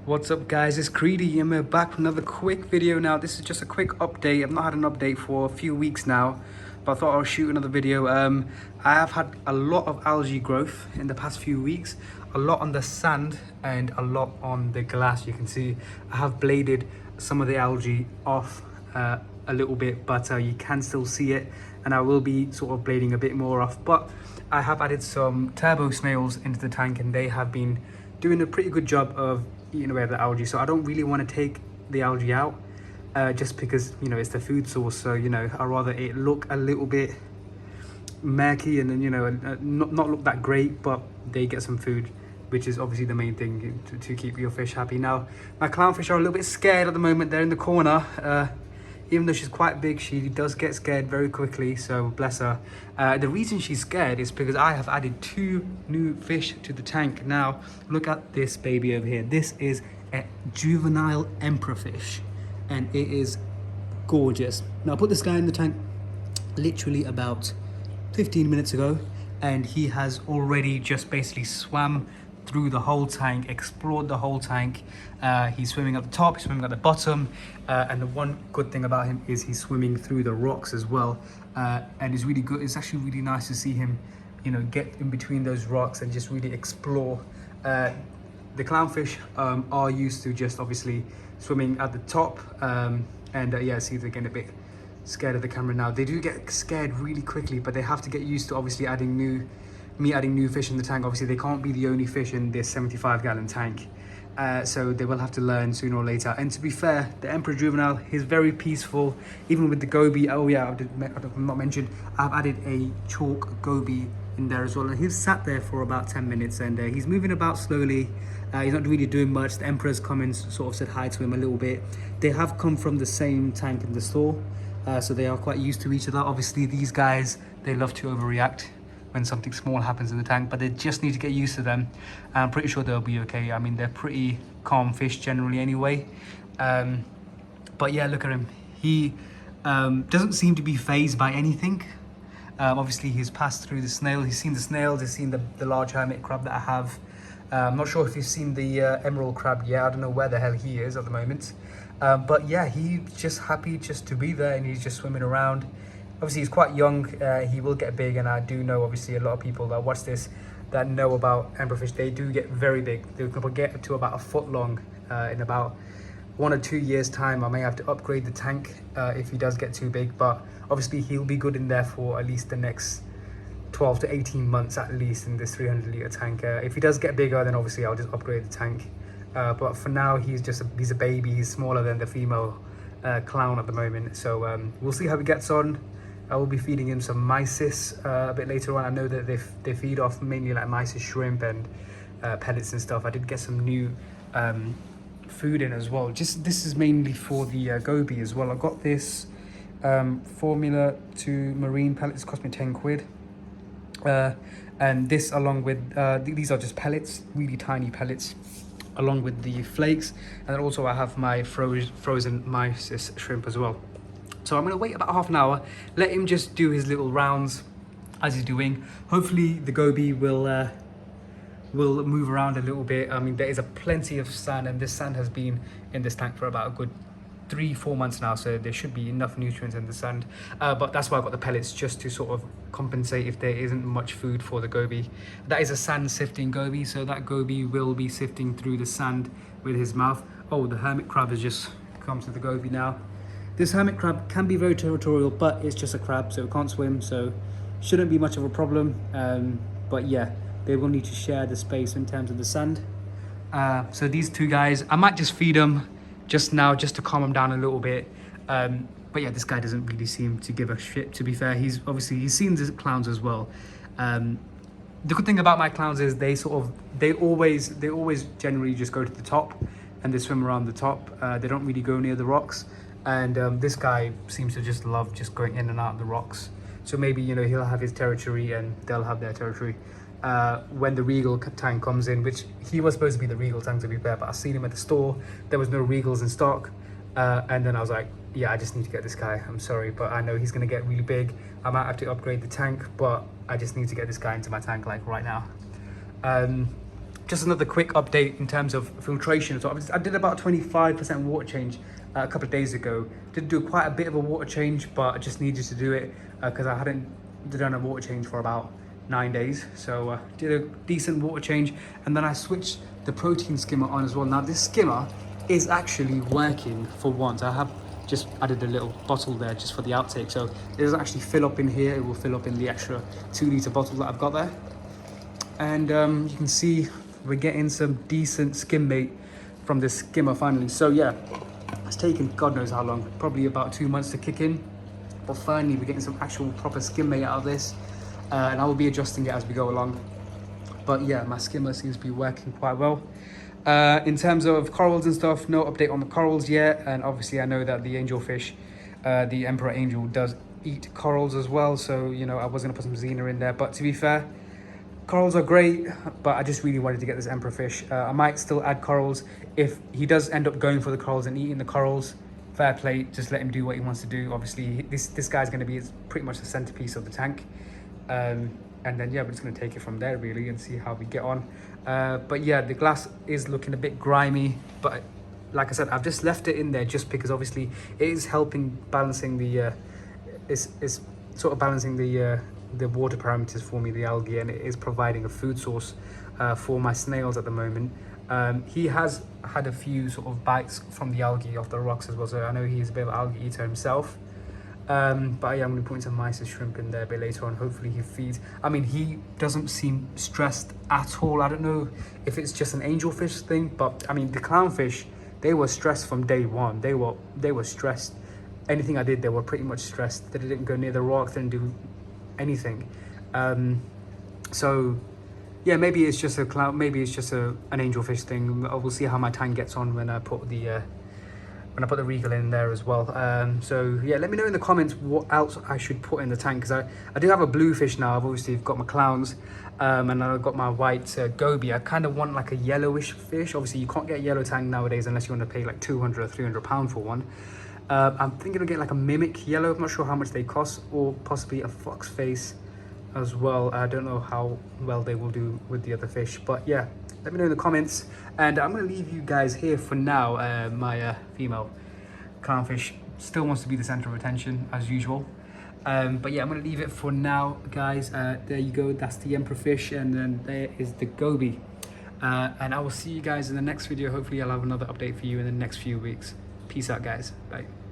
What's up guys, it's Creedy and we're back with another quick video now. This is just a quick update. I've not had an update for a few weeks now, but I thought I'll shoot another video. I have had a lot of algae growth in the past few weeks, a lot on the sand and a lot on the glass. You can see I have bladed some of the algae off a little bit, but you can still see it, and I will be sort of blading a bit more off. But I have added some turbo snails into the tank and they have been doing a pretty good job of eating away at the algae. So I don't really want to take the algae out just because, you know, it's the food source. So, you know, I'd rather it look a little bit murky and then, you know, not look that great, but they get some food, which is obviously the main thing to keep your fish happy. Now, my clownfish are a little bit scared at the moment. They're in the corner. Even though she's quite big, she does get scared very quickly, so bless her. The reason she's scared is because I have added 2 new fish to the tank. Now, look at this baby over here. This is a juvenile emperor fish, and it is gorgeous. Now, I put this guy in the tank literally about 15 minutes ago, and he has already just basically swam through the whole tank, explored the whole tank. He's swimming at the top, he's swimming at the bottom, and the one good thing about him is he's swimming through the rocks as well, and it's really good. It's actually really nice to see him, you know, get in between those rocks and just really explore. The clownfish are used to just obviously swimming at the top, and yeah, see, they're getting a bit scared of the camera now. They do get scared really quickly, but they have to get used to obviously adding new fish in the tank. Obviously they can't be the only fish in this 75-gallon tank, so they will have to learn sooner or later. And to be fair, the emperor juvenile is very peaceful, even with the goby. Oh yeah, I've not mentioned I've added a chalk goby in there as well, and he's sat there for about 10 minutes and he's moving about slowly. He's not really doing much. The emperor's come and sort of said hi to him a little bit. They have come from the same tank in the store, so they are quite used to each other. Obviously these guys, they love to overreact when something small happens in the tank, but they just need to get used to them. I'm pretty sure they'll be okay. I mean, they're pretty calm fish generally anyway. But yeah, look at him. He doesn't seem to be fazed by anything. Obviously he's passed through the snail. He's seen the snails, he's seen the large hermit crab that I have. I'm not sure if you've seen the emerald crab yet. I don't know where the hell he is at the moment. But yeah, he's just happy just to be there, and he's just swimming around. Obviously he's quite young, he will get big, and I do know obviously a lot of people that watch this that know about emperorfish. They do get very big. They can get to about 1 foot long in about 1 or 2 years time. I may have to upgrade the tank if he does get too big, but obviously he'll be good in there for at least the next 12 to 18 months at least in this 300-litre tank. If he does get bigger, then obviously I'll just upgrade the tank, but for now he's a baby. He's smaller than the female clown at the moment, so we'll see how he gets on. I will be feeding him some mysis a bit later on. I know that they feed off mainly like mysis shrimp and pellets and stuff. I did get some new food in as well. This is mainly for the goby as well. I got this formula to marine pellets, cost me 10 quid. And this along with, these are just pellets, really tiny pellets, along with the flakes. And then also I have my frozen mysis shrimp as well. So I'm going to wait about half an hour, let him just do his little rounds as he's doing. Hopefully the goby will move around a little bit. I mean, there is plenty of sand, and this sand has been in this tank for about a good 3-4 months now, so there should be enough nutrients in the sand. But that's why I got the pellets, just to sort of compensate if there isn't much food for the goby. That is a sand sifting goby, so that goby will be sifting through the sand with his mouth. Oh, the hermit crab has just come to the goby now. This hermit crab can be very territorial, but it's just a crab, so it can't swim, so shouldn't be much of a problem. But yeah, they will need to share the space in terms of the sand. So these 2 guys, I might just feed them just now, just to calm them down a little bit. But yeah, this guy doesn't really seem to give a shit, to be fair. He's seen the clowns as well. The good thing about my clowns is they always generally just go to the top and they swim around the top. They don't really go near the rocks. And this guy seems to just love just going in and out of the rocks. So maybe, you know, he'll have his territory and they'll have their territory. When the regal tank comes in, which he was supposed to be the regal tank, to be fair, but I seen him at the store, there was no regals in stock, and then I was like, yeah, I just need to get this guy. I'm sorry, but I know he's going to get really big. I might have to upgrade the tank, but I just need to get this guy into my tank like right now. just another quick update in terms of filtration. So I did about 25% water change a couple of days ago. Did do quite a bit of a water change, but I just needed to do it because I hadn't done a water change for about 9 days. So did a decent water change, and then I switched the protein skimmer on as well. Now this skimmer is actually working for once. I have just added a little bottle there just for the outtake, so it doesn't actually fill up in here. It will fill up in the extra 2-litre bottle that I've got there. And you can see we're getting some decent skim mate from this skimmer finally. So yeah, it's taken God knows how long, probably about 2 months to kick in, but finally we're getting some actual proper skim mate out of this, and I will be adjusting it as we go along. But yeah, my skimmer seems to be working quite well. In terms of corals and stuff, no update on the corals yet, and obviously I know that the angelfish, the emperor angel, does eat corals as well, so you know I was going to put some xena in there, but to be fair, corals are great, but I just really wanted to get this emperor fish. I might still add corals if he does end up going for the corals and eating the corals. Fair play, just let him do what he wants to do. Obviously this guy's going to be pretty much the centerpiece of the tank, and then yeah, we're just going to take it from there really and see how we get on. But yeah, the glass is looking a bit grimy, but like I said, I've just left it in there just because obviously it is helping balancing the it's sort of balancing the water parameters for me, the algae, and it is providing a food source for my snails at the moment. He has had a few sort of bites from the algae off the rocks as well, so I know he's a bit of an algae eater himself. But yeah, I'm going to put in some mysis shrimp in there a bit later on. Hopefully he feeds. I mean, he doesn't seem stressed at all. I don't know if it's just an angelfish thing, but I mean, the clownfish, they were stressed from day one. They were stressed. Anything I did, they were pretty much stressed. They didn't go near the rocks, didn't do anything. So yeah, maybe it's just a clown, maybe it's just an angelfish thing. We'll see how my tank gets on when I put the regal in there as well. So yeah, let me know in the comments what else I should put in the tank, because I do have a bluefish now. I've obviously got my clowns, and I've got my white goby. I kind of want like a yellowish fish. Obviously you can't get a yellow tank nowadays unless you want to pay like 200 or 300 pound for one. I'm thinking of getting like a mimic yellow. I'm not sure how much they cost, or possibly a fox face as well. I don't know how well they will do with the other fish, but yeah, let me know in the comments. And I'm going to leave you guys here for now. My female clownfish still wants to be the center of attention as usual. But yeah, I'm going to leave it for now, guys. There you go. That's the emperor fish, and then there is the goby. And I will see you guys in the next video. Hopefully I'll have another update for you in the next few weeks. Peace out, guys. Bye.